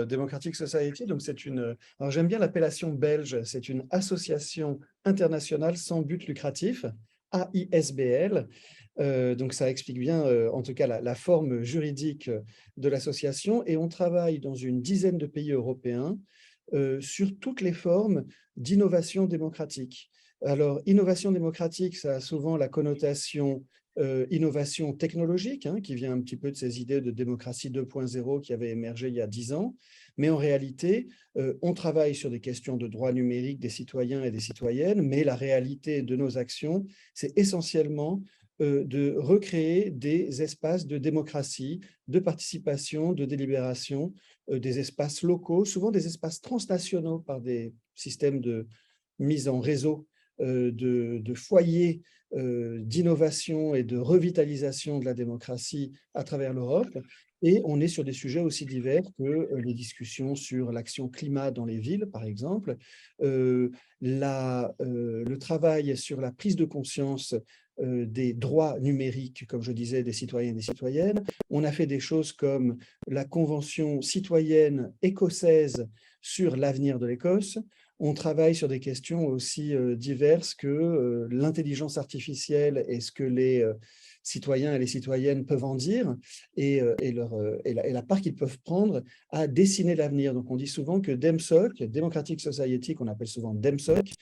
Democratic Society, donc c'est une, alors j'aime bien l'appellation belge, c'est une association internationale sans but lucratif, AISBL. Donc ça explique bien, en tout cas, la forme juridique de l'association, et on travaille dans une dizaine de pays européens sur toutes les formes d'innovation démocratique. Alors, innovation démocratique, ça a souvent la connotation innovation technologique, hein, qui vient un petit peu de ces idées de démocratie 2.0 qui avaient émergé il y a 10 ans. Mais en réalité, on travaille sur des questions de droits numériques des citoyens et des citoyennes, mais la réalité de nos actions, c'est essentiellement de recréer des espaces de démocratie, de participation, de délibération, des espaces locaux, souvent des espaces transnationaux par des systèmes de mise en réseau de foyers d'innovation et de revitalisation de la démocratie à travers l'Europe. Et on est sur des sujets aussi divers que les discussions sur l'action climat dans les villes, par exemple, le travail sur la prise de conscience des droits numériques, comme je disais, des citoyens et des citoyennes. On a fait des choses comme la Convention citoyenne écossaise sur l'avenir de l'Écosse. On travaille sur des questions aussi diverses que l'intelligence artificielle et ce que les citoyens et les citoyennes peuvent en dire et la part qu'ils peuvent prendre à dessiner l'avenir. Donc on dit souvent que DEMSOC, Democratic Society, qu'on appelle souvent DEMSOC,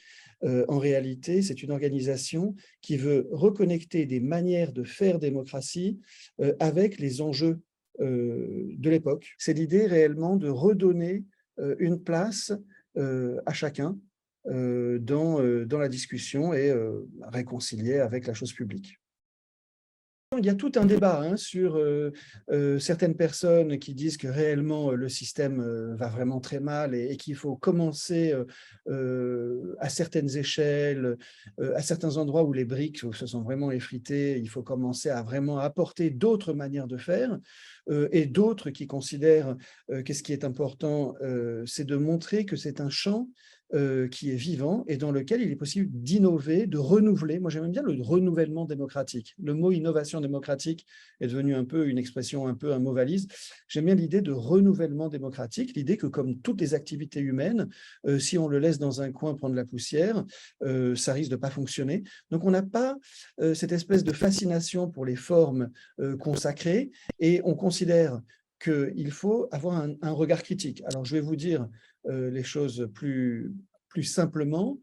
en réalité, c'est une organisation qui veut reconnecter des manières de faire démocratie avec les enjeux de l'époque. C'est l'idée réellement de redonner une place à chacun dans la discussion et réconcilier avec la chose publique. Il y a tout un débat hein, sur certaines personnes qui disent que réellement le système va vraiment très mal et qu'il faut commencer à certaines échelles, à certains endroits où les briques se sont vraiment effritées, il faut commencer à vraiment apporter d'autres manières de faire et d'autres qui considèrent que ce qui est important, c'est de montrer que c'est un champ qui est vivant et dans lequel il est possible d'innover, de renouveler. Moi, j'aime bien le renouvellement démocratique. Le mot innovation démocratique est devenu un peu une expression, un peu un mot valise. J'aime bien l'idée de renouvellement démocratique, l'idée que comme toutes les activités humaines, si on le laisse dans un coin prendre la poussière, ça risque de pas fonctionner. Donc, on n'a pas cette espèce de fascination pour les formes consacrées et on considère qu'il faut avoir un regard critique. Alors, je vais vous dire les choses plus simplement.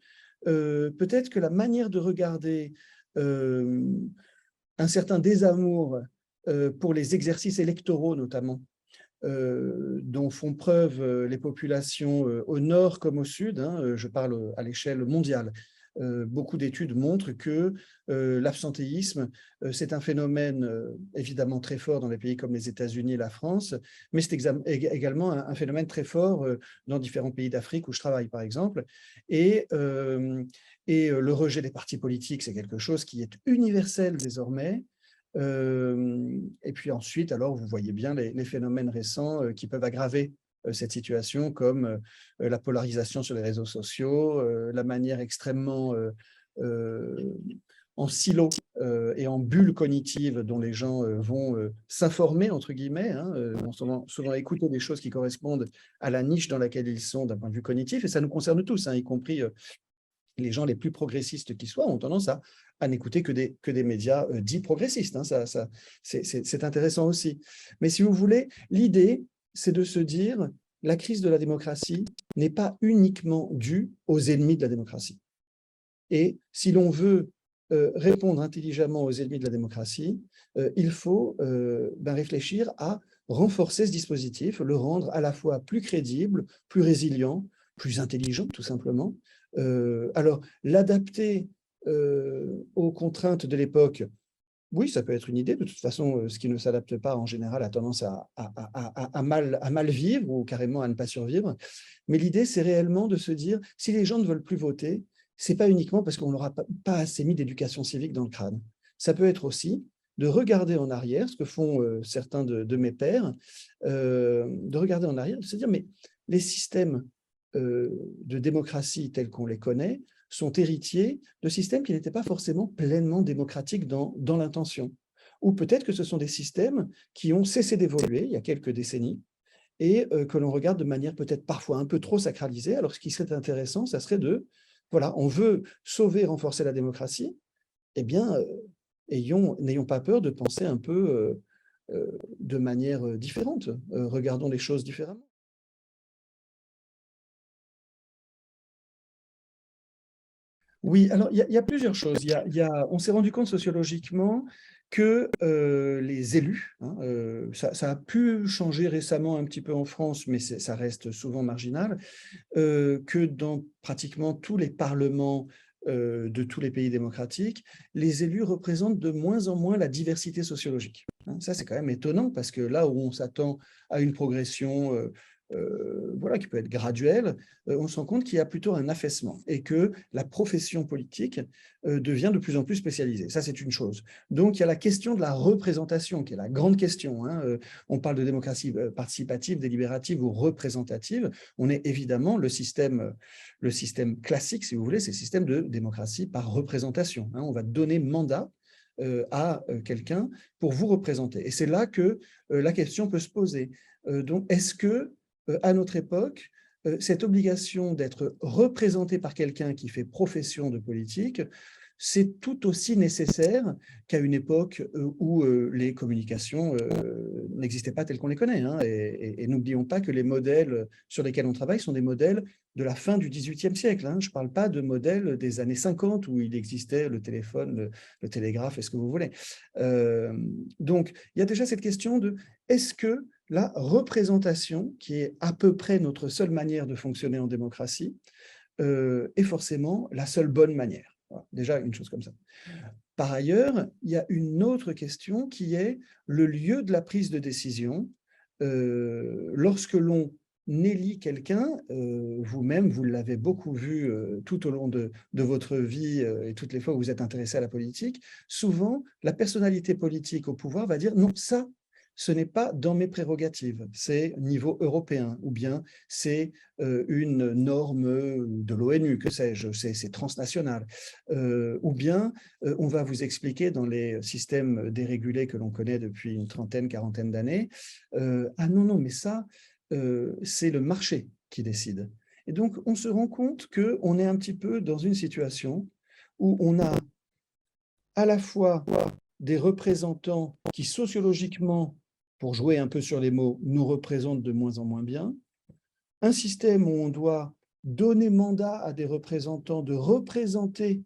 Peut-être que la manière de regarder un certain désamour pour les exercices électoraux, notamment, dont font preuve les populations au nord comme au sud, hein, je parle à l'échelle mondiale. Beaucoup d'études montrent que l'absentéisme, c'est un phénomène évidemment très fort dans les pays comme les États-Unis et la France, mais c'est également un phénomène très fort dans différents pays d'Afrique où je travaille, par exemple. Et le rejet des partis politiques, c'est quelque chose qui est universel désormais. Et puis ensuite, alors, vous voyez bien les phénomènes récents qui peuvent aggraver cette situation, comme la polarisation sur les réseaux sociaux, la manière extrêmement en silo et en bulle cognitive dont les gens vont s'informer, entre guillemets, hein, vont souvent écouter des choses qui correspondent à la niche dans laquelle ils sont d'un point de vue cognitif, et ça nous concerne tous, hein, y compris les gens les plus progressistes qui soient ont tendance à n'écouter que des médias dits progressistes. Hein, c'est intéressant aussi. Mais si vous voulez, l'idée, c'est de se dire la crise de la démocratie n'est pas uniquement due aux ennemis de la démocratie. Et si l'on veut répondre intelligemment aux ennemis de la démocratie, il faut réfléchir à renforcer ce dispositif, le rendre à la fois plus crédible, plus résilient, plus intelligent, tout simplement. Alors, l'adapter aux contraintes de l'époque, oui, ça peut être une idée. De toute façon, ce qui ne s'adapte pas, en général, a tendance à mal vivre ou carrément à ne pas survivre. Mais l'idée, c'est réellement de se dire, si les gens ne veulent plus voter, ce n'est pas uniquement parce qu'on n'aura pas assez mis d'éducation civique dans le crâne. Ça peut être aussi de regarder en arrière, ce que font certains de mes pairs, de regarder en arrière, de se dire, mais les systèmes de démocratie tels qu'on les connaît sont héritiers de systèmes qui n'étaient pas forcément pleinement démocratiques dans l'intention. Ou peut-être que ce sont des systèmes qui ont cessé d'évoluer il y a quelques décennies et que l'on regarde de manière peut-être parfois un peu trop sacralisée. Alors ce qui serait intéressant, ça serait voilà, on veut sauver, renforcer la démocratie, eh bien, n'ayons pas peur de penser un peu de manière différente. Regardons les choses différemment. Oui, alors il y a plusieurs choses. On s'est rendu compte sociologiquement que les élus, hein, ça a pu changer récemment un petit peu en France, mais ça reste souvent marginal, que dans pratiquement tous les parlements de tous les pays démocratiques, les élus représentent de moins en moins la diversité sociologique. Hein. Ça, c'est quand même étonnant parce que là où on s'attend à une progression voilà, qui peut être graduelle, on se rend compte qu'il y a plutôt un affaissement et que la profession politique devient de plus en plus spécialisée. Ça, c'est une chose. Donc, il y a la question de la représentation qui est la grande question. Hein. On parle de démocratie participative, délibérative ou représentative. On est évidemment le système classique, si vous voulez, c'est le système de démocratie par représentation. Hein. On va donner mandat à quelqu'un pour vous représenter. Et c'est là que la question peut se poser. Donc, est-ce que, à notre époque, cette obligation d'être représenté par quelqu'un qui fait profession de politique, c'est tout aussi nécessaire qu'à une époque où les communications n'existaient pas telles qu'on les connaît. Hein, et n'oublions pas que les modèles sur lesquels on travaille sont des modèles de la fin du XVIIIe siècle. Hein. Je ne parle pas de modèles des années 50 où il existait le téléphone, le télégraphe et ce que vous voulez. Donc, il y a déjà cette question de est-ce que la représentation, qui est à peu près notre seule manière de fonctionner en démocratie, est forcément la seule bonne manière. Voilà, déjà une chose comme ça. Par ailleurs, il y a une autre question qui est le lieu de la prise de décision. Lorsque l'on élit quelqu'un, vous-même, vous l'avez beaucoup vu tout au long de votre vie et toutes les fois où vous êtes intéressé à la politique, souvent, la personnalité politique au pouvoir va dire « non, ça, ce n'est pas dans mes prérogatives, c'est niveau européen, ou bien c'est une norme de l'ONU, que sais-je, c'est transnational. Ou bien on va vous expliquer dans les systèmes dérégulés que l'on connaît depuis une trentaine, quarantaine d'années, ah non, non, mais ça, c'est le marché qui décide. Et donc, on se rend compte qu'on est un petit peu dans une situation où on a à la fois des représentants qui sociologiquement, pour jouer un peu sur les mots, nous représentent de moins en moins bien, un système où on doit donner mandat à des représentants de représenter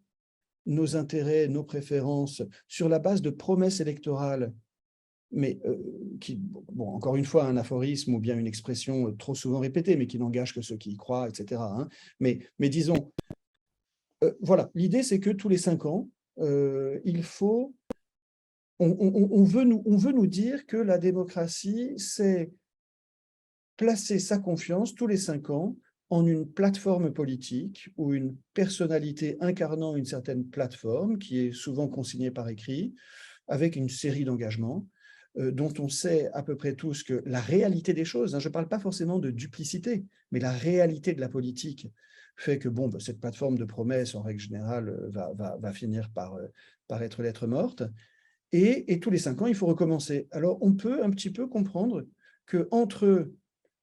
nos intérêts, nos préférences sur la base de promesses électorales, mais qui, bon, encore une fois, un aphorisme ou bien une expression trop souvent répétée, mais qui n'engage que ceux qui y croient, etc. Hein. Mais disons, voilà, l'idée c'est que tous les 5 ans, il faut on veut nous dire que la démocratie, c'est placer sa confiance tous les 5 ans en une plateforme politique ou une personnalité incarnant une certaine plateforme qui est souvent consignée par écrit, avec une série d'engagements dont on sait à peu près tous que la réalité des choses, hein, je ne parle pas forcément de duplicité, mais la réalité de la politique fait que bon, cette plateforme de promesses, en règle générale, va finir par être lettre morte. Et tous les 5 ans, il faut recommencer. Alors, on peut un petit peu comprendre qu'entre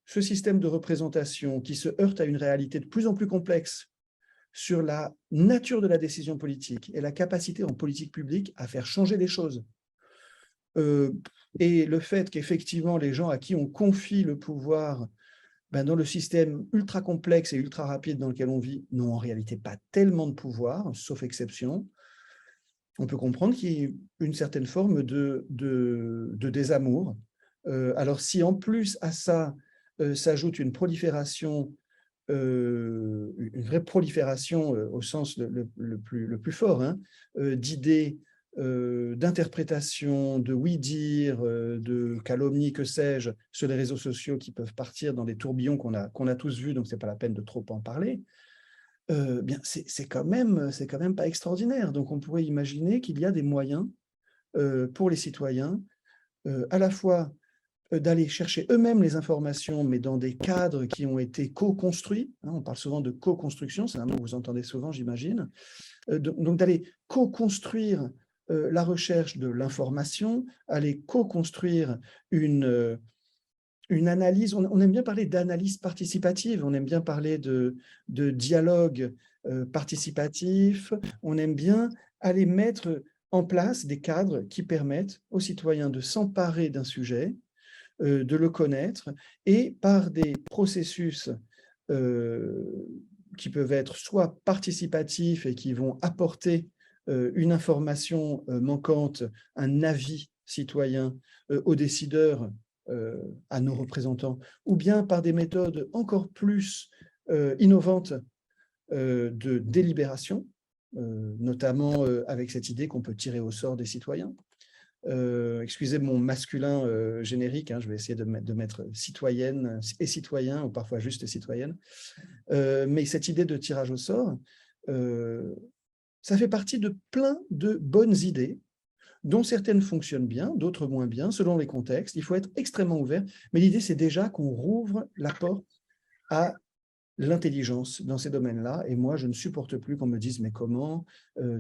ce système de représentation qui se heurte à une réalité de plus en plus complexe sur la nature de la décision politique et la capacité en politique publique à faire changer les choses, et le fait qu'effectivement, les gens à qui on confie le pouvoir, ben, dans le système ultra complexe et ultra rapide dans lequel on vit, n'ont en réalité pas tellement de pouvoir, sauf exception, on peut comprendre qu'il y ait une certaine forme de désamour. Alors, si en plus à ça s'ajoute une prolifération, une vraie prolifération au sens le plus fort, hein, d'idées, d'interprétations, de oui-dire, de calomnies, que sais-je, sur les réseaux sociaux qui peuvent partir dans des tourbillons qu'on a tous vus, donc ce n'est pas la peine de trop en parler. Bien, c'est quand même pas extraordinaire. Donc, on pourrait imaginer qu'il y a des moyens pour les citoyens, à la fois d'aller chercher eux-mêmes les informations, mais dans des cadres qui ont été co-construits. Hein, on parle souvent de co-construction, c'est un mot que vous entendez souvent, j'imagine. Donc, d'aller co-construire la recherche de l'information, aller co-construire une une analyse, on aime bien parler d'analyse participative, on aime bien parler de dialogue participatif, on aime bien aller mettre en place des cadres qui permettent aux citoyens de s'emparer d'un sujet, de le connaître, et par des processus qui peuvent être soit participatifs et qui vont apporter une information manquante, un avis citoyen aux décideurs, à nos représentants, ou bien par des méthodes encore plus innovantes de délibération, notamment avec cette idée qu'on peut tirer au sort des citoyens. Excusez mon masculin générique, hein, je vais essayer de mettre citoyenne et citoyen, ou parfois juste citoyenne. Mais cette idée de tirage au sort, ça fait partie de plein de bonnes idées, dont certaines fonctionnent bien, d'autres moins bien, selon les contextes. Il faut être extrêmement ouvert, mais l'idée, c'est déjà qu'on rouvre la porte à l'intelligence dans ces domaines-là. Et moi, je ne supporte plus qu'on me dise, mais comment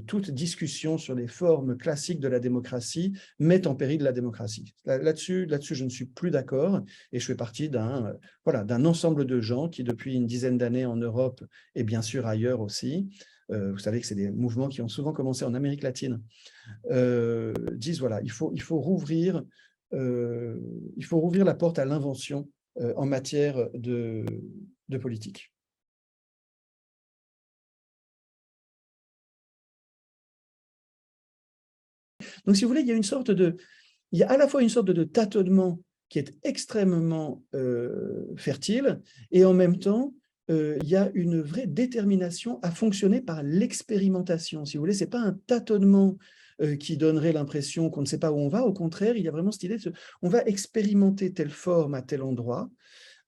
toute discussion sur les formes classiques de la démocratie met en péril la démocratie. Là-dessus, je ne suis plus d'accord, et je fais partie d'un ensemble de gens qui, depuis une dizaine d'années en Europe, et bien sûr ailleurs aussi, vous savez que c'est des mouvements qui ont souvent commencé en Amérique latine, disent, voilà, il faut rouvrir la porte à l'invention en matière de politique. Donc, si vous voulez, il y a à la fois une sorte de tâtonnement qui est extrêmement fertile, et en même temps, il y a une vraie détermination à fonctionner par l'expérimentation. Si vous voulez, ce n'est pas un tâtonnement qui donnerait l'impression qu'on ne sait pas où on va. Au contraire, il y a vraiment cette idée on va expérimenter telle forme à tel endroit,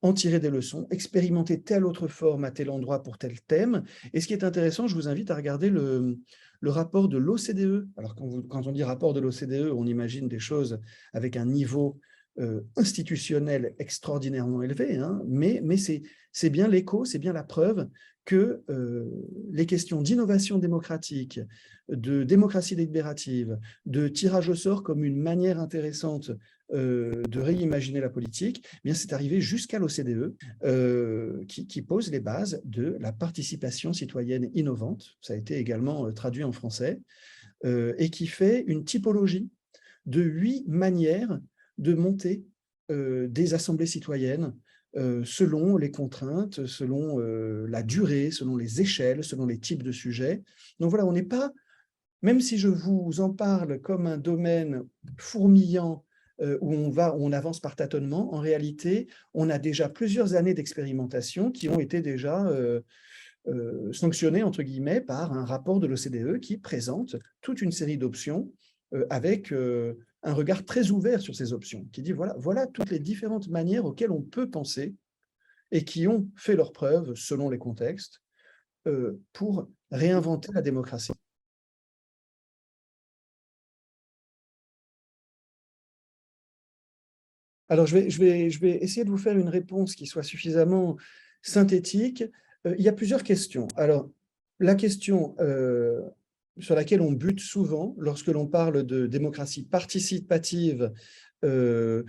en tirer des leçons, expérimenter telle autre forme à tel endroit pour tel thème. Et ce qui est intéressant, je vous invite à regarder le rapport de l'OCDE. Alors, quand on dit rapport de l'OCDE, on imagine des choses avec un niveau institutionnel extraordinairement élevé, hein, mais c'est bien l'écho, c'est bien la preuve que les questions d'innovation démocratique, de démocratie délibérative, de tirage au sort comme une manière intéressante de réimaginer la politique, eh bien c'est arrivé jusqu'à l'OCDE qui pose les bases de la participation citoyenne innovante. Ça a été également traduit en français, et qui fait une typologie de 8 manières de monter des assemblées citoyennes selon les contraintes, selon la durée, selon les échelles, selon les types de sujets. Donc voilà, on n'est pas, même si je vous en parle comme un domaine fourmillant où on avance par tâtonnement, en réalité, on a déjà plusieurs années d'expérimentation qui ont été déjà sanctionnées, entre guillemets, par un rapport de l'OCDE qui présente toute une série d'options avec un regard très ouvert sur ces options, qui dit voilà toutes les différentes manières auxquelles on peut penser et qui ont fait leurs preuves, selon les contextes, pour réinventer la démocratie. Alors, je vais essayer de vous faire une réponse qui soit suffisamment synthétique. Il y a plusieurs questions. Alors, la question sur laquelle on bute souvent lorsque l'on parle de démocratie participative dans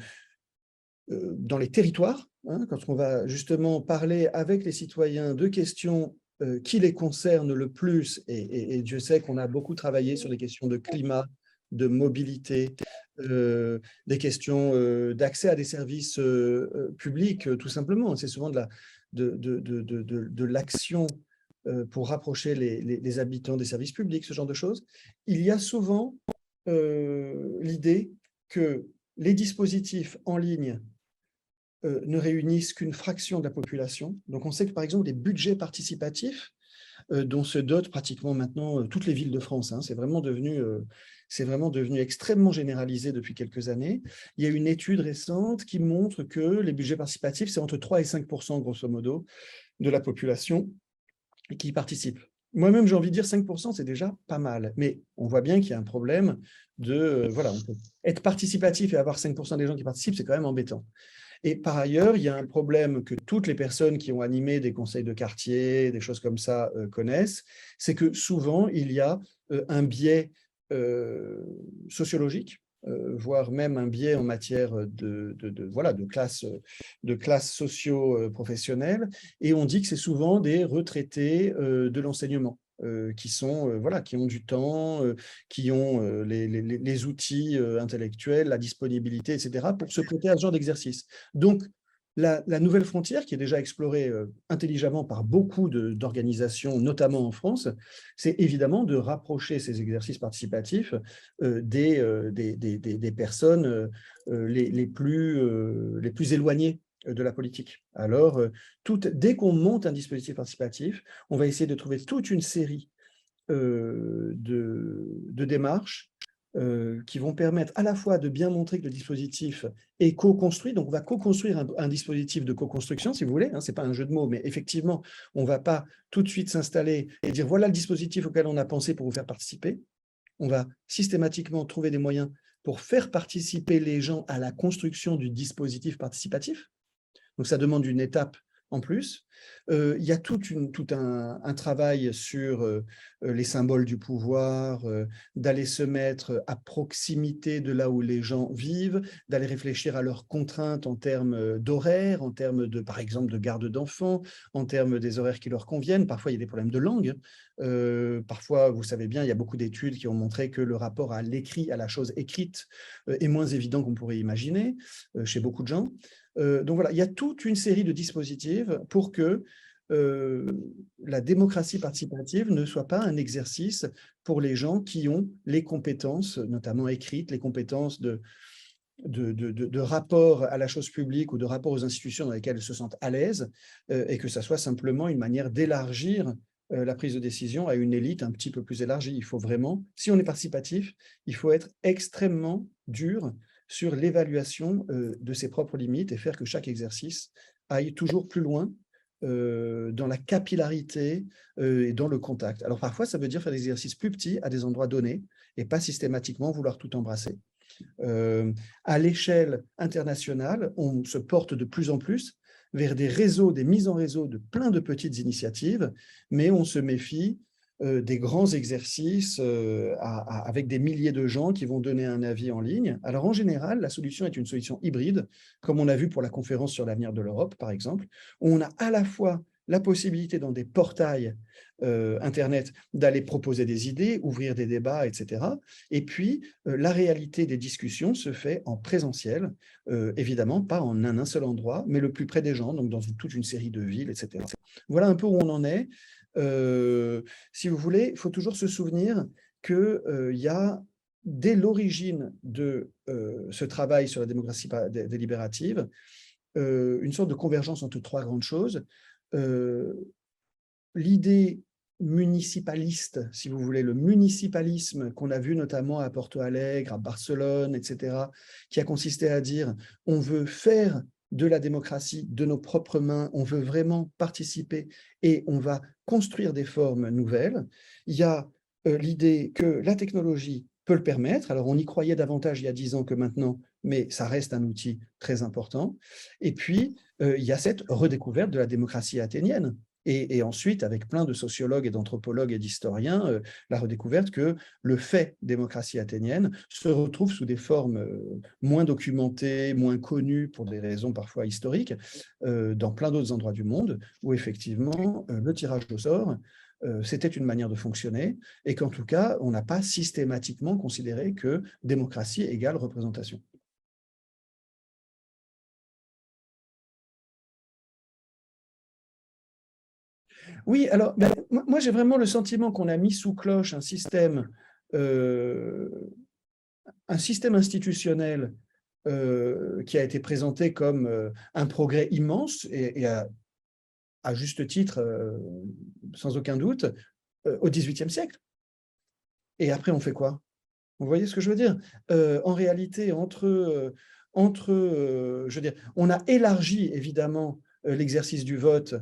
les territoires, hein, quand on va justement parler avec les citoyens de questions qui les concernent le plus, et Dieu sait qu'on a beaucoup travaillé sur les questions de climat, de mobilité, des questions d'accès à des services publics, tout simplement. C'est souvent de l'action pour rapprocher les habitants des services publics, ce genre de choses. Il y a souvent l'idée que les dispositifs en ligne ne réunissent qu'une fraction de la population. Donc on sait que par exemple des budgets participatifs dont se dotent pratiquement maintenant toutes les villes de France, hein, c'est vraiment devenu extrêmement généralisé depuis quelques années. Il y a une étude récente qui montre que les budgets participatifs, c'est entre 3 et 5% grosso modo de la population qui y participe. Moi-même, j'ai envie de dire 5%, c'est déjà pas mal. Mais on voit bien qu'il y a un problème de... voilà, on peut être participatif et avoir 5% des gens qui participent, c'est quand même embêtant. Et par ailleurs, il y a un problème que toutes les personnes qui ont animé des conseils de quartier, des choses comme ça, connaissent, c'est que souvent, il y a un biais sociologique voire même un biais en matière voilà, de classe socio-professionnelle. Et on dit que c'est souvent des retraités de l'enseignement. Qui sont, voilà, qui ont du temps, qui ont les outils intellectuels, la disponibilité, etc., pour se prêter à ce genre d'exercice. Donc, la nouvelle frontière, qui est déjà explorée intelligemment par beaucoup d'organisations, notamment en France, c'est évidemment de rapprocher ces exercices participatifs des personnes les plus éloignées de la politique. Alors, dès qu'on monte un dispositif participatif, on va essayer de trouver toute une série de démarches qui vont permettre à la fois de bien montrer que le dispositif est co-construit. Donc, on va co-construire un dispositif de co-construction, si vous voulez. Ce n'est pas un jeu de mots, mais effectivement, on ne va pas tout de suite s'installer et dire voilà le dispositif auquel on a pensé pour vous faire participer. On va systématiquement trouver des moyens pour faire participer les gens à la construction du dispositif participatif. Donc, ça demande une étape en plus. Il y a tout un travail sur les symboles du pouvoir, d'aller se mettre à proximité de là où les gens vivent, d'aller réfléchir à leurs contraintes en termes d'horaire, en termes de, par exemple, de garde d'enfants, en termes des horaires qui leur conviennent. Parfois, il y a des problèmes de langue. Parfois, vous savez bien, il y a beaucoup d'études qui ont montré que le rapport à l'écrit, à la chose écrite, est moins évident qu'on pourrait imaginer chez beaucoup de gens. Donc voilà, il y a toute une série de dispositifs pour que la démocratie participative ne soit pas un exercice pour les gens qui ont les compétences, notamment écrites, les compétences de rapport à la chose publique ou de rapport aux institutions dans lesquelles elles se sentent à l'aise, et que ça soit simplement une manière d'élargir la prise de décision à une élite un petit peu plus élargie. Il faut vraiment, si on est participatif, il faut être extrêmement dur sur l'évaluation de ses propres limites et faire que chaque exercice aille toujours plus loin dans la capillarité et dans le contact. Alors parfois, ça veut dire faire des exercices plus petits à des endroits donnés et pas systématiquement vouloir tout embrasser. À l'échelle internationale, on se porte de plus en plus vers des réseaux, des mises en réseau de plein de petites initiatives, mais on se méfie des grands exercices avec des milliers de gens qui vont donner un avis en ligne. Alors en général, la solution est une solution hybride, comme on a vu pour la conférence sur l'avenir de l'Europe, par exemple, où on a à la fois la possibilité dans des portails Internet d'aller proposer des idées, ouvrir des débats, etc. Et puis, la réalité des discussions se fait en présentiel, évidemment, pas en un seul endroit, mais le plus près des gens, donc dans toute une série de villes, etc. Voilà un peu où on en est. Si vous voulez, il faut toujours se souvenir qu'il y a, dès l'origine de ce travail sur la démocratie délibérative, une sorte de convergence entre trois grandes choses. L'idée municipaliste, si vous voulez, le municipalisme qu'on a vu notamment à Porto Alegre, à Barcelone, etc., qui a consisté à dire on veut faire de la démocratie de nos propres mains, on veut vraiment participer et on va construire des formes nouvelles. Il y a l'idée que la technologie peut le permettre. Alors, on y croyait davantage il y a 10 ans que maintenant, mais ça reste un outil très important. Et puis, il y a cette redécouverte de la démocratie athénienne. Et ensuite, avec plein de sociologues et d'anthropologues et d'historiens, la redécouverte que le fait démocratie athénienne se retrouve sous des formes moins documentées, moins connues pour des raisons parfois historiques, dans plein d'autres endroits du monde, où effectivement, le tirage au sort, c'était une manière de fonctionner, et qu'en tout cas, on n'a pas systématiquement considéré que démocratie égale représentation. Oui, alors, ben, moi j'ai vraiment le sentiment qu'on a mis sous cloche euh, un système institutionnel qui a été présenté comme un progrès immense et à juste titre, sans aucun doute, au XVIIIe siècle. Et après, on fait quoi? Vous voyez ce que je veux dire? En réalité, je veux dire, on a élargi évidemment l'exercice du vote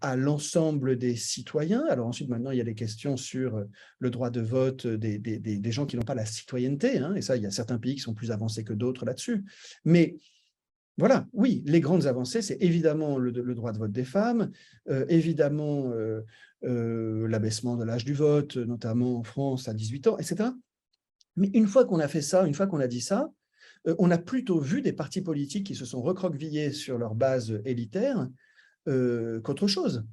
à l'ensemble des citoyens. Alors ensuite, maintenant, il y a des questions sur le droit de vote des gens qui n'ont pas la citoyenneté, hein, et ça, il y a certains pays qui sont plus avancés que d'autres là-dessus. Mais voilà, oui, les grandes avancées, c'est évidemment le droit de vote des femmes, évidemment l'abaissement de l'âge du vote, notamment en France à 18 ans, etc. Mais une fois qu'on a fait ça, une fois qu'on a dit ça, on a plutôt vu des partis politiques qui se sont recroquevillés sur leur base élitaire qu'autre chose.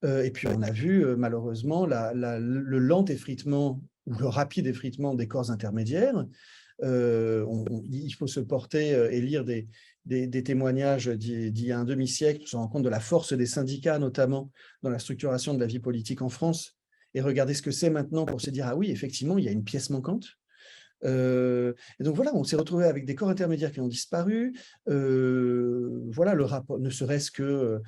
Et puis on a vu malheureusement le lent effritement ou le rapide effritement des corps intermédiaires. Il faut se porter et lire des témoignages d'il y a un demi-siècle pour se rendre compte de la force des syndicats, notamment dans la structuration de la vie politique en France, et regarder ce que c'est maintenant pour se dire « Ah oui, effectivement, il y a une pièce manquante ». Et donc voilà, on s'est retrouvé avec des corps intermédiaires qui ont disparu. Voilà, le rapport, ne serait-ce que,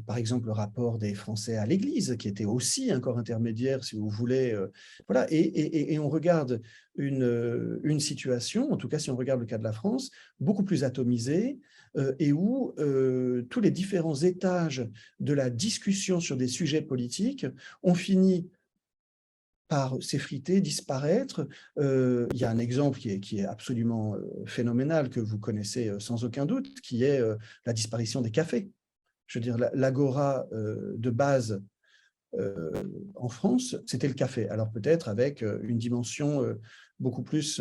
par exemple, le rapport des Français à l'Église, qui était aussi un corps intermédiaire, si vous voulez. Voilà, et on regarde une situation, en tout cas si on regarde le cas de la France, beaucoup plus atomisée, et où tous les différents étages de la discussion sur des sujets politiques ont fini par s'effriter, disparaître. Il y a un exemple qui est absolument phénoménal, que vous connaissez sans aucun doute, qui est la disparition des cafés. Je veux dire, l'agora de base en France, c'était le café. Alors peut-être avec une dimension beaucoup plus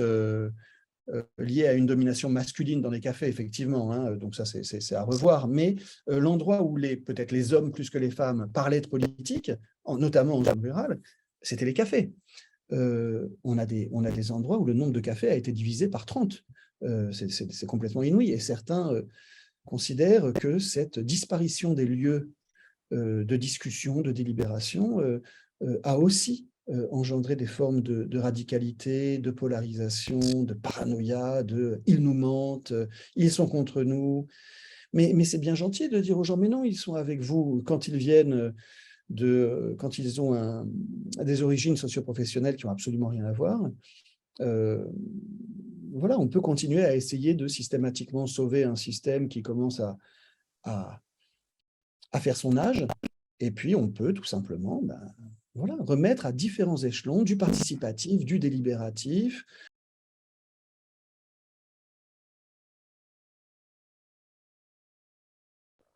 liée à une domination masculine dans les cafés, effectivement, hein, donc ça c'est à revoir, mais l'endroit où peut-être les hommes plus que les femmes parlaient de politique, notamment en zone rurale, c'était les cafés. On a des endroits où le nombre de cafés a été divisé par 30. C'est complètement inouï. Et certains considèrent que cette disparition des lieux de discussion, de délibération, a aussi engendré des formes de radicalité, de polarisation, de paranoïa, de « ils nous mentent, ils sont contre nous ». Mais c'est bien gentil de dire aux gens « mais non, ils sont avec vous » quand ils viennent quand ils ont des origines socio-professionnelles qui n'ont absolument rien à voir. Voilà, on peut continuer à essayer de systématiquement sauver un système qui commence à faire son âge, et puis on peut tout simplement voilà, remettre à différents échelons du participatif, du délibératif.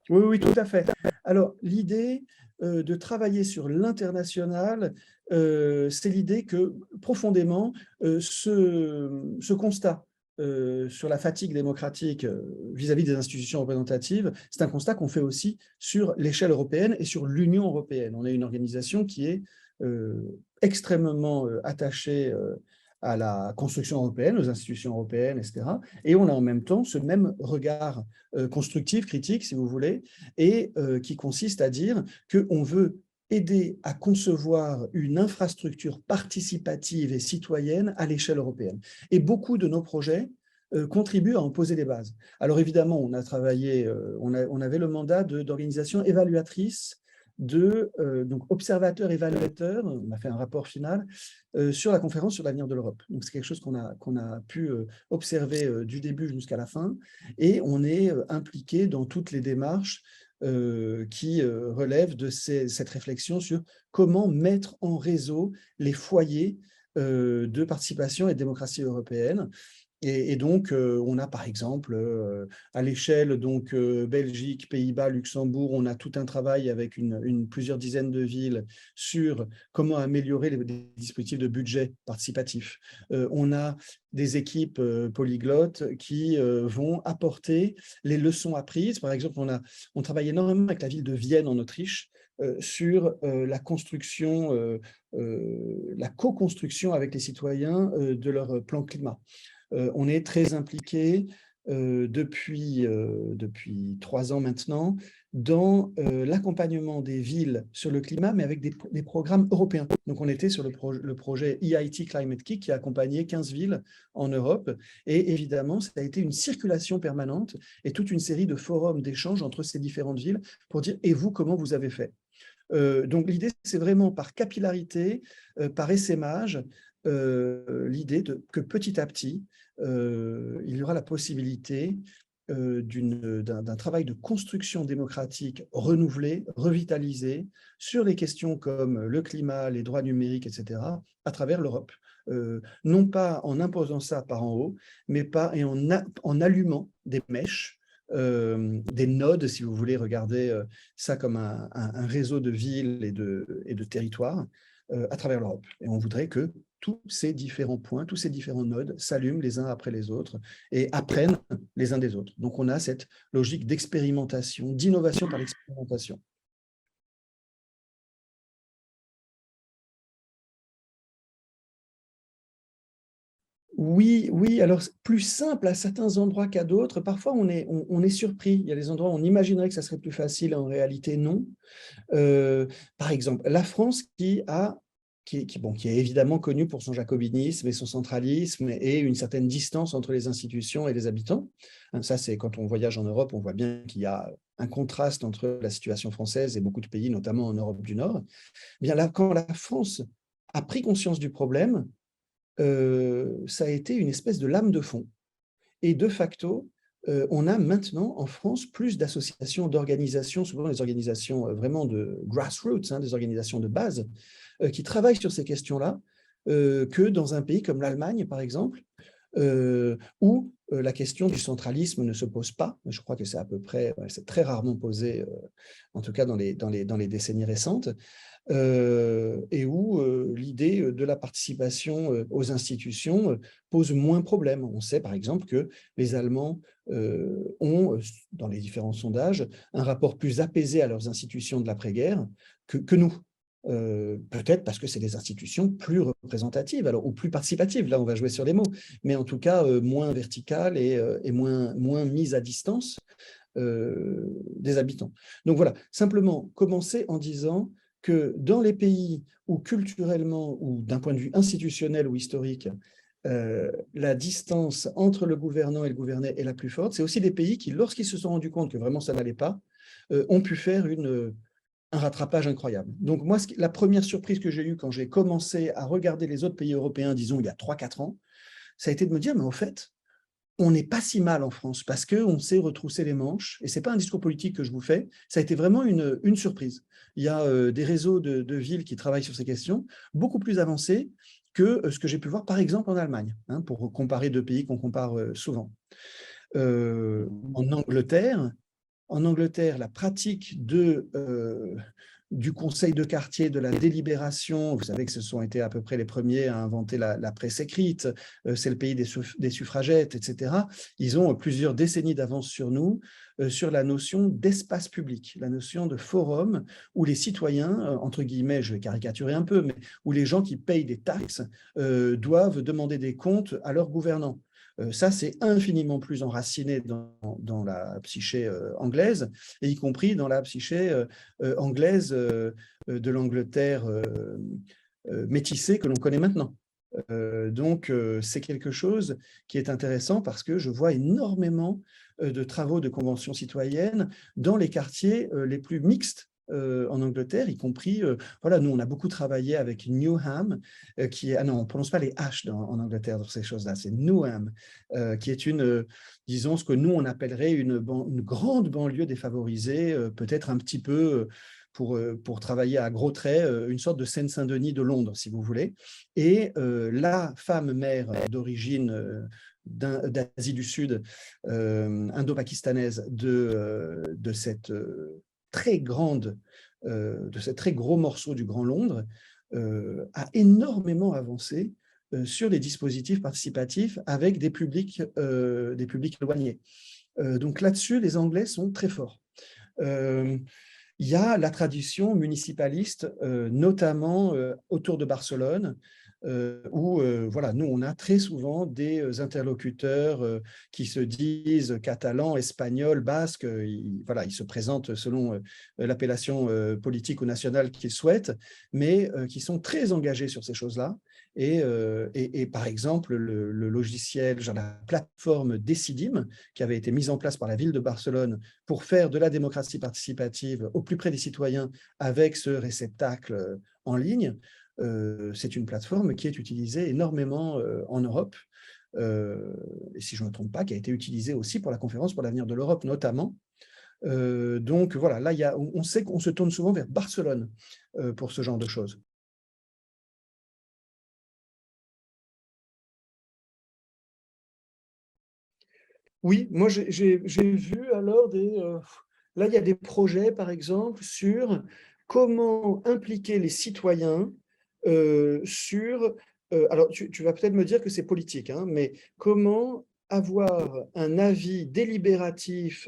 Oui, oui, tout à fait. Alors, l'idée de travailler sur l'international, c'est l'idée que, profondément, ce constat sur la fatigue démocratique vis-à-vis des institutions représentatives, c'est un constat qu'on fait aussi sur l'échelle européenne et sur l'Union européenne. On est une organisation qui est extrêmement attachée à la construction européenne, aux institutions européennes, etc. Et on a en même temps ce même regard constructif, critique, si vous voulez, et qui consiste à dire qu'on veut aider à concevoir une infrastructure participative et citoyenne à l'échelle européenne. Et beaucoup de nos projets contribuent à en poser les bases. Alors évidemment, on a travaillé, on avait le mandat d'organisation évaluatrice donc observateur évaluateur, on a fait un rapport final sur la conférence sur l'avenir de l'Europe. Donc c'est quelque chose qu'on a pu observer du début jusqu'à la fin, et on est impliqué dans toutes les démarches qui relèvent de cette réflexion sur comment mettre en réseau les foyers de participation et de démocratie européenne. Et donc, on a par exemple, à l'échelle Belgique, Pays-Bas, Luxembourg, on a tout un travail avec plusieurs dizaines de villes sur comment améliorer les dispositifs de budget participatif. On a des équipes polyglottes qui vont apporter les leçons apprises. Par exemple, on travaille énormément avec la ville de Vienne en Autriche sur la construction, la co-construction avec les citoyens de leur plan climat. On est très impliqué depuis 3 ans maintenant dans l'accompagnement des villes sur le climat, mais avec des programmes européens. Donc, on était sur le projet EIT Climate Kick qui a accompagné 15 villes en Europe. Et évidemment, ça a été une circulation permanente et toute une série de forums d'échanges entre ces différentes villes pour dire « et vous, comment vous avez fait ?» Donc, l'idée, c'est vraiment par capillarité, par essaimage, l'idée que petit à petit, il y aura la possibilité d'un travail de construction démocratique renouvelé, revitalisé, sur les questions comme le climat, les droits numériques, etc., à travers l'Europe. Non pas en imposant ça par en haut, mais en allumant des mèches, des nodes, si vous voulez regarder ça comme un réseau de villes et de territoires, à travers l'Europe. Et on voudrait que tous ces différents points, tous ces différents nodes s'allument les uns après les autres et apprennent les uns des autres. Donc, on a cette logique d'expérimentation, d'innovation par l'expérimentation. Oui, oui, alors plus simple à certains endroits qu'à d'autres. Parfois, on est surpris. Il y a des endroits où on imaginerait que ça serait plus facile, en réalité, non. Par exemple, la France qui est évidemment connue pour son jacobinisme et son centralisme et une certaine distance entre les institutions et les habitants. Hein, ça, c'est quand on voyage en Europe, on voit bien qu'il y a un contraste entre la situation française et beaucoup de pays, notamment en Europe du Nord. Eh bien là, quand la France a pris conscience du problème, ça a été une espèce de lame de fond. Et de facto, on a maintenant en France plus d'associations, d'organisations, souvent des organisations vraiment de grassroots, hein, des organisations de base, qui travaillent sur ces questions-là, que dans un pays comme l'Allemagne, par exemple, où la question du centralisme ne se pose pas. Je crois que c'est à peu près, c'est très rarement posé, en tout cas dans les décennies récentes. Et où l'idée de la participation aux institutions pose moins problème. On sait par exemple que les Allemands ont, dans les différents sondages, un rapport plus apaisé à leurs institutions de l'après-guerre que nous. Peut-être parce que c'est des institutions plus représentatives, alors, ou plus participatives, là on va jouer sur les mots, mais en tout cas moins verticales et moins mises à distance des habitants. Donc voilà, simplement commencer en disant que dans les pays où culturellement ou d'un point de vue institutionnel ou historique, la distance entre le gouvernant et le gouverné est la plus forte, c'est aussi des pays qui, lorsqu'ils se sont rendus compte que vraiment ça n'allait pas, ont pu faire un rattrapage incroyable. Donc moi, la première surprise que j'ai eue quand j'ai commencé à regarder les autres pays européens, disons il y a 3-4 ans, ça a été de me dire, mais au fait, on n'est pas si mal en France parce qu'on sait retrousser les manches. Et ce n'est pas un discours politique que je vous fais, ça a été vraiment une surprise. Il y a des réseaux de villes qui travaillent sur ces questions, beaucoup plus avancés que ce que j'ai pu voir, par exemple, en Allemagne, hein, pour comparer deux pays qu'on compare souvent. En Angleterre, la pratique du conseil de quartier, de la délibération, vous savez que ce sont été à peu près les premiers à inventer la presse écrite, c'est le pays des suffragettes, etc. Ils ont plusieurs décennies d'avance sur nous, sur la notion d'espace public, la notion de forum où les citoyens, entre guillemets, je vais caricaturer un peu, mais où les gens qui payent des taxes doivent demander des comptes à leurs gouvernants. Ça, c'est infiniment plus enraciné dans la psyché anglaise, et y compris dans la psyché anglaise de l'Angleterre métissée que l'on connaît maintenant. Donc, c'est quelque chose qui est intéressant parce que je vois énormément de travaux de conventions citoyennes dans les quartiers les plus mixtes en Angleterre, y compris, voilà, nous on a beaucoup travaillé avec Newham, qui est, ah non, on ne prononce pas les H en Angleterre dans ces choses-là, c'est Newham, qui est disons, ce que nous on appellerait une grande banlieue défavorisée, peut-être un petit peu, pour travailler à gros traits, une sorte de Seine-Saint-Denis de Londres, si vous voulez. Et la femme mère d'origine d'Asie du Sud, indo-pakistanaise, de cette très grande, de ce très gros morceau du Grand Londres, a énormément avancé sur les dispositifs participatifs avec des publics éloignés. Donc là-dessus, les Anglais sont très forts. Il y a la tradition municipaliste, notamment autour de Barcelone, où voilà, nous, on a très souvent des interlocuteurs qui se disent catalans, espagnols, basques. Voilà, ils se présentent selon l'appellation politique ou nationale qu'ils souhaitent, mais qui sont très engagés sur ces choses-là. Et par exemple, le logiciel, genre la plateforme Decidim, qui avait été mise en place par la ville de Barcelone pour faire de la démocratie participative au plus près des citoyens avec ce réceptacle en ligne, c'est une plateforme qui est utilisée énormément en Europe, et si je ne me trompe pas, qui a été utilisée aussi pour la conférence pour l'avenir de l'Europe notamment. Donc voilà, là, on sait qu'on se tourne souvent vers Barcelone pour ce genre de choses. Oui, moi j'ai vu alors là il y a des projets par exemple sur comment impliquer les citoyens sur… alors, tu vas peut-être me dire que c'est politique, hein, mais comment avoir un avis délibératif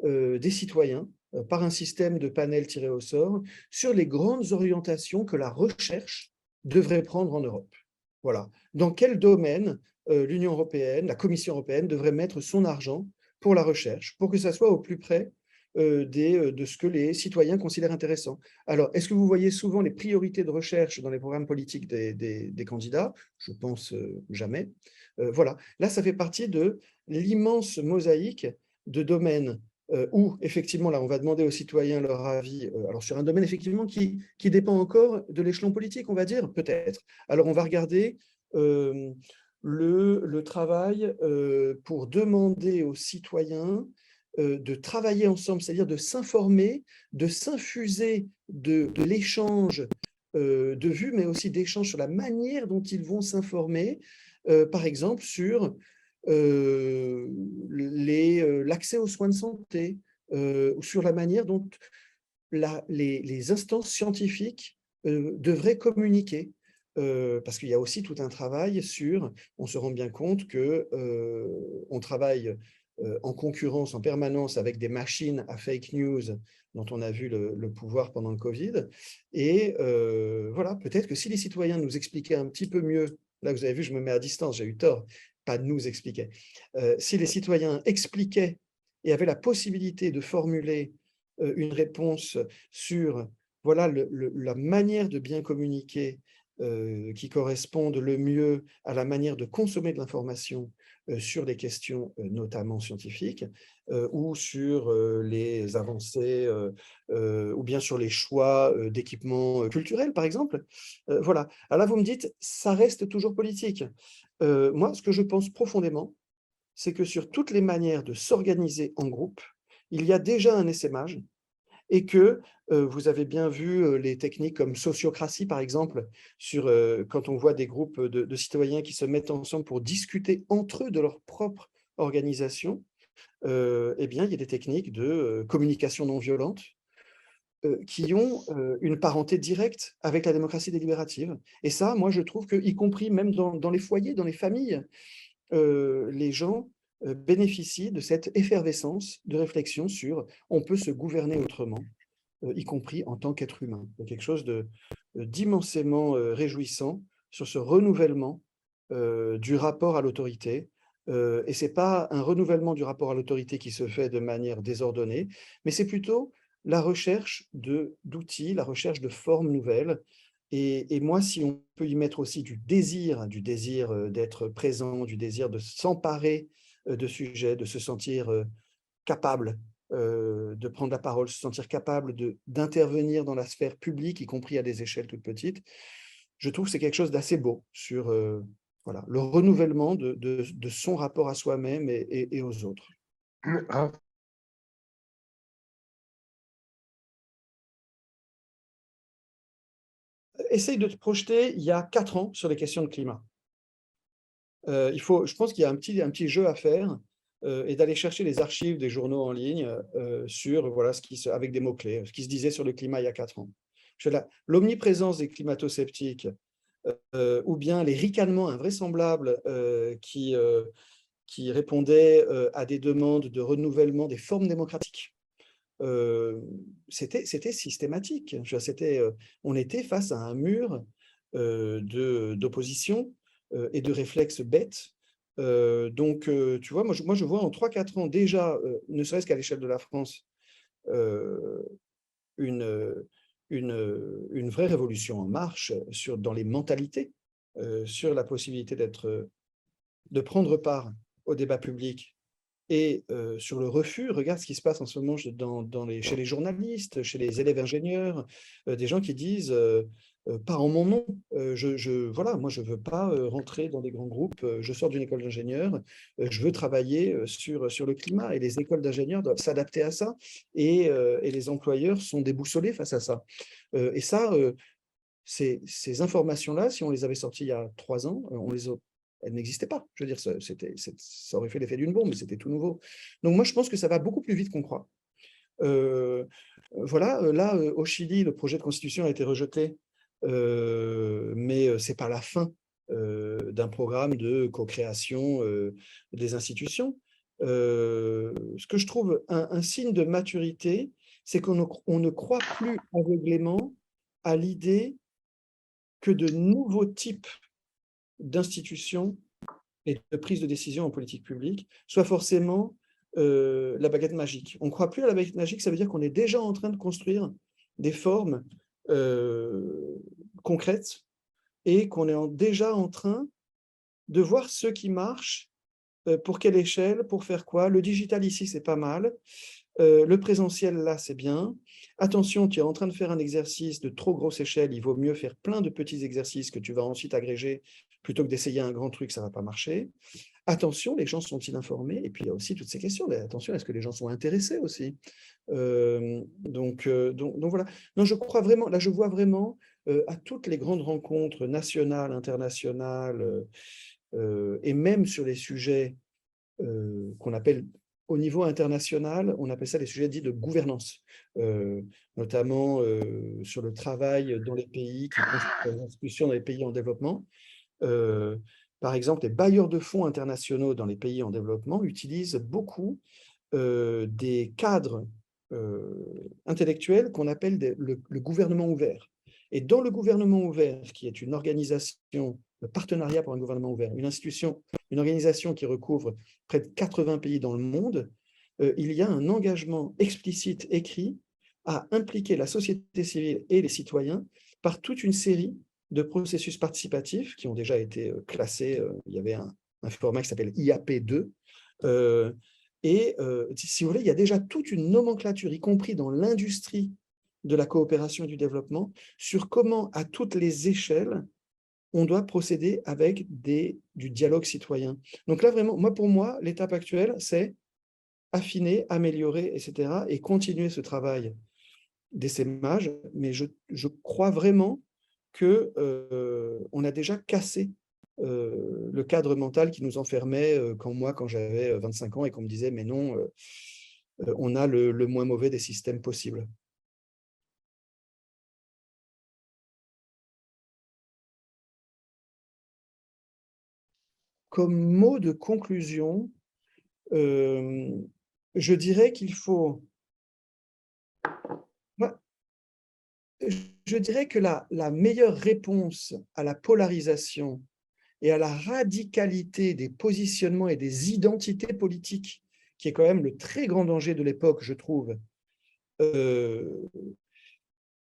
des citoyens par un système de panel tiré au sort sur les grandes orientations que la recherche devrait prendre en Europe. Voilà. Dans quel domaine l'Union européenne, la Commission européenne devrait mettre son argent pour la recherche, pour que ça soit au plus près de ce que les citoyens considèrent intéressant. Alors, est-ce que vous voyez souvent les priorités de recherche dans les programmes politiques des candidats? Je pense jamais. Voilà. Là, ça fait partie de l'immense mosaïque de domaines où, effectivement, là, on va demander aux citoyens leur avis, alors sur un domaine, effectivement, qui dépend encore de l'échelon politique, on va dire, peut-être. Alors, on va regarder le travail pour demander aux citoyens de travailler ensemble, c'est-à-dire de s'informer, de s'infuser de l'échange de vues, mais aussi d'échanges sur la manière dont ils vont s'informer, par exemple sur l'accès aux soins de santé, ou sur la manière dont les instances scientifiques devraient communiquer. Parce qu'il y a aussi tout un travail sur, on se rend bien compte qu'on travaille en concurrence en permanence avec des machines à fake news dont on a vu le pouvoir pendant le Covid. Et voilà, peut-être que si les citoyens nous expliquaient un petit peu mieux, là vous avez vu, je me mets à distance, j'ai eu tort, pas nous expliquer. Si les citoyens expliquaient et avaient la possibilité de formuler une réponse sur voilà, la manière de bien communiquer qui correspondent le mieux à la manière de consommer de l'information sur les questions notamment scientifiques ou sur les avancées ou bien sur les choix d'équipements culturels, par exemple. Voilà. Alors là, vous me dites, ça reste toujours politique. Moi, ce que je pense profondément, c'est que sur toutes les manières de s'organiser en groupe, il y a déjà un essaimage et que vous avez bien vu les techniques comme sociocratie, par exemple, quand on voit des groupes de citoyens qui se mettent ensemble pour discuter entre eux de leur propre organisation, eh bien, il y a des techniques de communication non violente qui ont une parenté directe avec la démocratie délibérative. Et ça, moi, je trouve que, y compris même dans les foyers, dans les familles, les gens bénéficient de cette effervescence de réflexion sur on peut se gouverner autrement, y compris en tant qu'être humain. Il y a quelque chose d'immensément réjouissant sur ce renouvellement du rapport à l'autorité. Et ce n'est pas un renouvellement du rapport à l'autorité qui se fait de manière désordonnée, mais c'est plutôt la recherche d'outils, la recherche de formes nouvelles. Et moi, si on peut y mettre aussi du désir d'être présent, du désir de s'emparer de sujets, de se sentir capable de prendre la parole, se sentir capable d'intervenir dans la sphère publique, y compris à des échelles toutes petites, je trouve que c'est quelque chose d'assez beau sur voilà, le renouvellement de son rapport à soi-même et aux autres. Ah, Essaye de te projeter il y a 4 ans sur les questions de climat. Je pense qu'il y a un petit jeu à faire et d'aller chercher les archives des journaux en ligne sur voilà, avec des mots-clés, ce qui se disait sur le climat il y a 4 ans. L'omniprésence des climato-sceptiques ou bien les ricanements invraisemblables qui répondaient à des demandes de renouvellement des formes démocratiques. C'était systématique. On était face à un mur d'opposition et de réflexes bêtes. Donc, tu vois, moi, je vois en 3-4 ans déjà, ne serait-ce qu'à l'échelle de la France, euh, une, une vraie révolution en marche dans les mentalités, sur la possibilité de prendre part au débat public et sur le refus. Regarde ce qui se passe en ce moment chez les journalistes, chez les élèves ingénieurs, des gens qui disent pas en mon nom, voilà, moi je ne veux pas rentrer dans des grands groupes, je sors d'une école d'ingénieur, je veux travailler sur le climat et les écoles d'ingénieurs doivent s'adapter à ça et les employeurs sont déboussolés face à ça. Et ça, ces informations-là, si on les avait sorties il y a 3 ans, elles n'existaient pas. Je veux dire, ça aurait fait l'effet d'une bombe, mais c'était tout nouveau. Donc moi, je pense que ça va beaucoup plus vite qu'on croit. Voilà, là, au Chili, le projet de constitution a été rejeté mais ce n'est pas la fin d'un programme de co-création des institutions. Ce que je trouve un signe de maturité, c'est qu'on ne croit plus aveuglément à l'idée que de nouveaux types d'institutions et de prise de décision en politique publique soient forcément la baguette magique. On ne croit plus à la baguette magique, ça veut dire qu'on est déjà en train de construire des formes concrètes et qu'on est déjà en train de voir ce qui marche, pour quelle échelle, pour faire quoi. Le digital ici, c'est pas mal. Le présentiel, là, c'est bien. Attention, tu es en train de faire un exercice de trop grosse échelle, il vaut mieux faire plein de petits exercices que tu vas ensuite agréger plutôt que d'essayer un grand truc, ça ne va pas marcher. Attention, les gens sont-ils informés? Et puis, il y a aussi toutes ces questions. Attention, est-ce que les gens sont intéressés aussi? Donc, voilà. Non, je crois vraiment, là, je vois vraiment à toutes les grandes rencontres nationales, internationales, et même sur les sujets qu'on appelle au niveau international, on appelle ça les sujets dits de gouvernance, notamment sur le travail dans les pays qui constituent les institutions dans les pays en développement. Par exemple, les bailleurs de fonds internationaux dans les pays en développement utilisent beaucoup des cadres intellectuels qu'on appelle le gouvernement ouvert. Et dans le gouvernement ouvert, qui est une organisation, le partenariat pour un gouvernement ouvert, une organisation qui recouvre près de 80 pays dans le monde, il y a un engagement explicite écrit à impliquer la société civile et les citoyens par toute une série de processus participatifs qui ont déjà été classés. Il y avait un format qui s'appelle IAP2. Et si vous voulez, il y a déjà toute une nomenclature, y compris dans l'industrie de la coopération et du développement, sur comment, à toutes les échelles, on doit procéder avec du dialogue citoyen. Donc là, vraiment, pour moi, l'étape actuelle, c'est affiner, améliorer, etc., et continuer ce travail d'essaimage. Mais je crois vraiment qu'on a déjà cassé le cadre mental qui nous enfermait quand j'avais 25 ans et qu'on me disait, mais non, on a le moins mauvais des systèmes possibles. Comme mot de conclusion, je dirais qu'il faut... Je dirais que la meilleure réponse à la polarisation et à la radicalité des positionnements et des identités politiques, qui est quand même le très grand danger de l'époque, je trouve,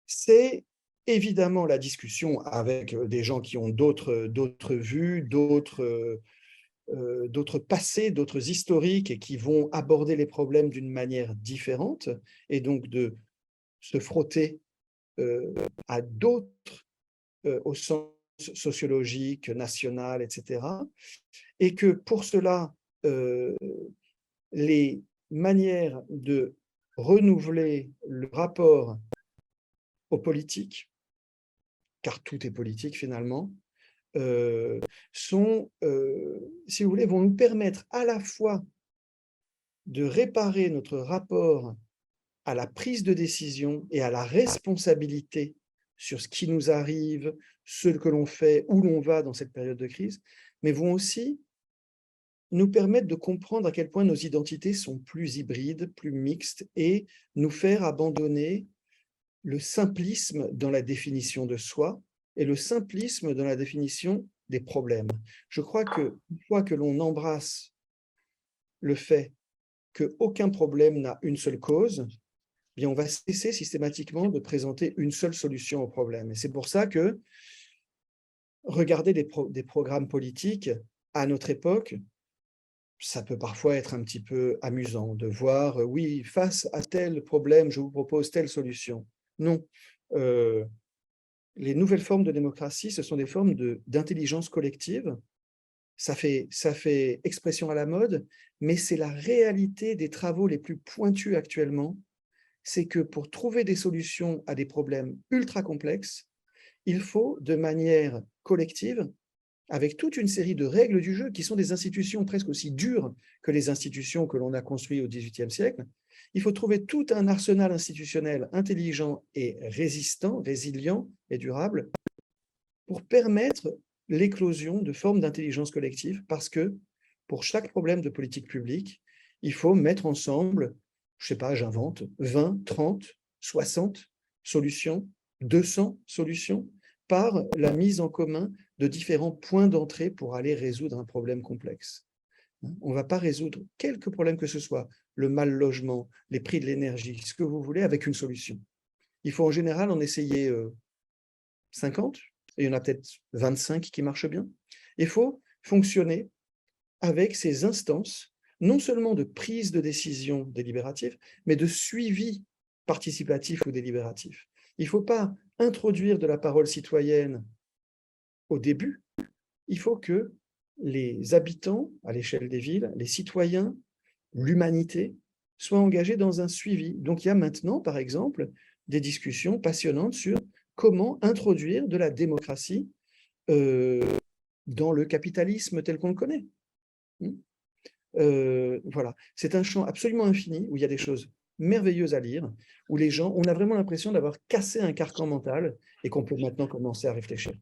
c'est évidemment la discussion avec des gens qui ont d'autres vues, d'autres passés, d'autres historiques et qui vont aborder les problèmes d'une manière différente et donc de se frotter à d'autres au sens sociologique, national, etc. Et que pour cela, les manières de renouveler le rapport aux politiques, car tout est politique finalement, si vous voulez, vont nous permettre à la fois de réparer notre rapport à la prise de décision et à la responsabilité sur ce qui nous arrive, ce que l'on fait, où l'on va dans cette période de crise, mais vont aussi nous permettre de comprendre à quel point nos identités sont plus hybrides, plus mixtes, et nous faire abandonner le simplisme dans la définition de soi et le simplisme dans la définition des problèmes. Je crois qu'une fois que l'on embrasse le fait qu'aucun problème n'a une seule cause, eh bien on va cesser systématiquement de présenter une seule solution au problème. Et c'est pour ça que regarder des programmes politiques à notre époque, ça peut parfois être un petit peu amusant de voir, oui, face à tel problème, je vous propose telle solution. Non. Les nouvelles formes de démocratie, ce sont des formes d'intelligence collective. Ça fait expression à la mode, mais c'est la réalité des travaux les plus pointus actuellement. C'est que pour trouver des solutions à des problèmes ultra complexes, il faut, de manière collective, avec toute une série de règles du jeu qui sont des institutions presque aussi dures que les institutions que l'on a construites au XVIIIe siècle, il faut trouver tout un arsenal institutionnel intelligent et résistant, résilient et durable pour permettre l'éclosion de formes d'intelligence collective, parce que pour chaque problème de politique publique, il faut mettre ensemble, je ne sais pas, j'invente, 20, 30, 60 solutions, 200 solutions, par la mise en commun de différents points d'entrée pour aller résoudre un problème complexe. On ne va pas résoudre quelque problème que ce soit, le mal logement, les prix de l'énergie, ce que vous voulez, avec une solution. Il faut en général en essayer 50, et il y en a peut-être 25 qui marchent bien. Il faut fonctionner avec ces instances, non seulement de prise de décision délibérative, mais de suivi participatif ou délibératif. Il ne faut pas introduire de la parole citoyenne au début. Il faut que les habitants, à l'échelle des villes, les citoyens, l'humanité, soient engagés dans un suivi. Donc il y a maintenant, par exemple, des discussions passionnantes sur comment introduire de la démocratie dans le capitalisme tel qu'on le connaît. Voilà, c'est un champ absolument infini où il y a des choses merveilleuses à lire, où les gens, on a vraiment l'impression d'avoir cassé un carcan mental et qu'on peut maintenant commencer à réfléchir.